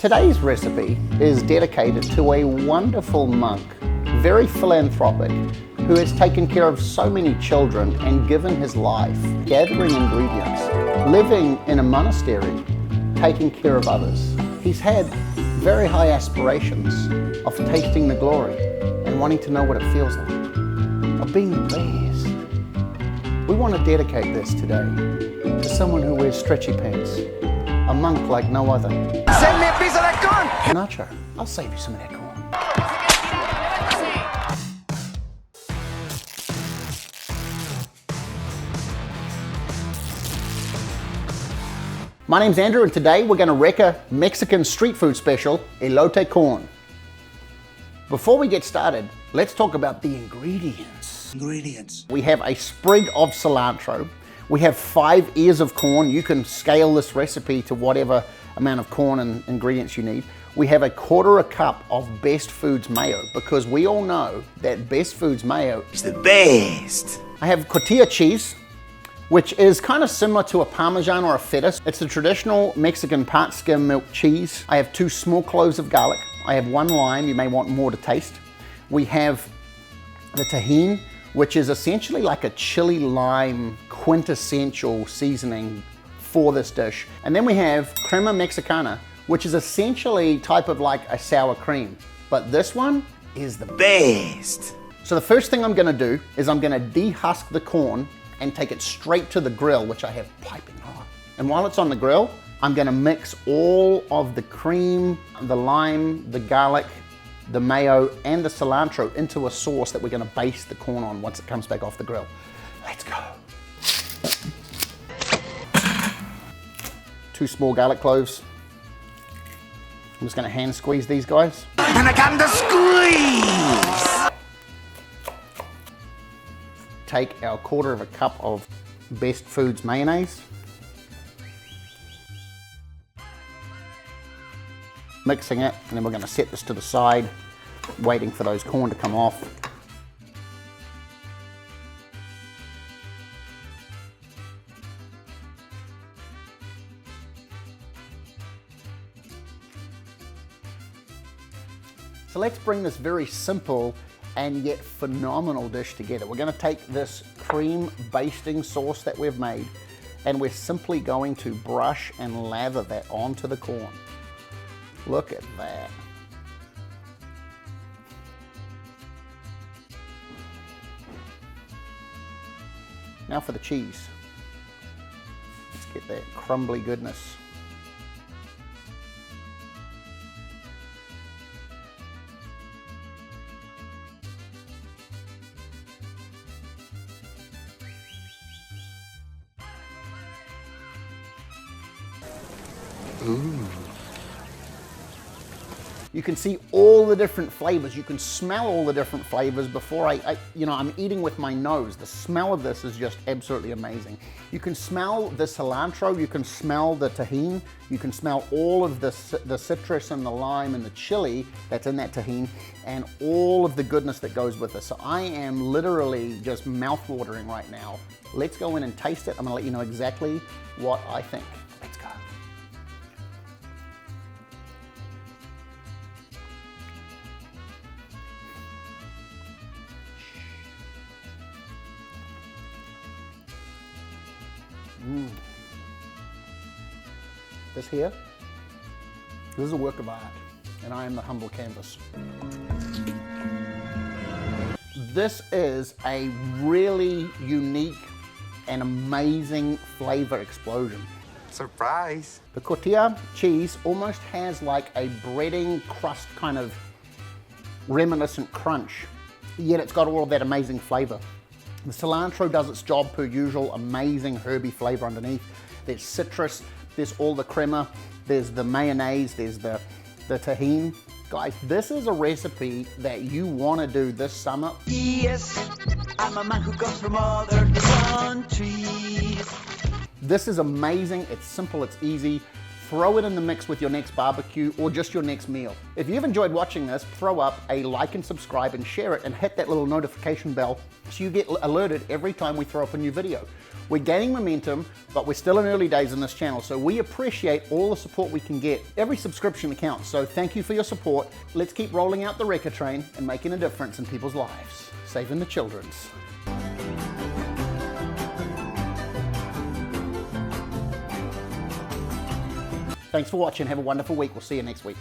Today's recipe is dedicated to a wonderful monk, very philanthropic, who has taken care of so many children and given his life, gathering ingredients, living in a monastery, taking care of others. He's had very high aspirations of tasting the glory and wanting to know what it feels like, of being the best. We want to dedicate this today to someone who wears stretchy pants, a monk like no other. Send me a piece of that corn! Nacho, I'll save you some of that corn. My name's Andrew, and today we're going to Reka Mexican street food special, Elote corn. Before we get started, let's talk about the ingredients. We have a sprig of cilantro. We have 5 ears of corn. You can scale this recipe to whatever amount of corn and ingredients you need. We have 1/4 cup of Best Foods mayo, because we all know that Best Foods mayo It's the best! I have cotija cheese, which is kind of similar to a Parmesan or a feta. It's the traditional Mexican part skim milk cheese. I have 2 small cloves of garlic. I have 1 lime, you may want more to taste. We have the tahini, which is essentially like a chili lime quintessential seasoning for this dish. And then we have crema mexicana, which is essentially type of like a sour cream. But this one is the Best! So the first thing I'm gonna do is I'm gonna dehusk the corn and take it straight to the grill, which I have piping hot. And while it's on the grill, I'm gonna mix all of the cream, the lime, the garlic, the mayo, and the cilantro into a sauce that we're gonna baste the corn on once it comes back off the grill. Let's go. 2 small garlic cloves. I'm just gonna hand squeeze these guys. And I got the squeeze! Take our 1/4 cup of Best Foods mayonnaise. Mixing it, and then we're going to set this to the side, waiting for those corn to come off. So let's bring this very simple and yet phenomenal dish together. We're going to take this cream basting sauce that we've made, and we're simply going to brush and lather that onto the corn. Look at that. Now for the cheese. Let's get that crumbly goodness. Ooh. You can see all the different flavors. You can smell all the different flavors before I'm eating with my nose. The smell of this is just absolutely amazing. You can smell the cilantro, you can smell the tahini, you can smell all of the citrus and the lime and the chili that's in that tahini, and all of the goodness that goes with it. So I am literally just mouth-watering right now. Let's go in and taste it. I'm gonna let you know exactly what I think. Let's go. This here, this is a work of art, and I am the humble canvas. This is a really unique and amazing flavor explosion. Surprise! The cotija cheese almost has like a breading crust kind of reminiscent crunch, yet it's got all of that amazing flavor. The cilantro does its job per usual, amazing herby flavor underneath. There's citrus, there's all the crema, there's the mayonnaise, there's the tahini. Guys, this is a recipe that you want to do this summer. Yes, I'm a man who comes from other countries. This is amazing, it's simple, it's easy. Throw it in the mix with your next barbecue or just your next meal. If you've enjoyed watching this, throw up a like and subscribe and share it, and hit that little notification bell so you get alerted every time we throw up a new video. We're gaining momentum, but we're still in early days in this channel, so we appreciate all the support we can get. Every subscription counts, so thank you for your support. Let's keep rolling out the Reka train and making a difference in people's lives, saving the children's. Thanks for watching. Have a wonderful week. We'll see you next week.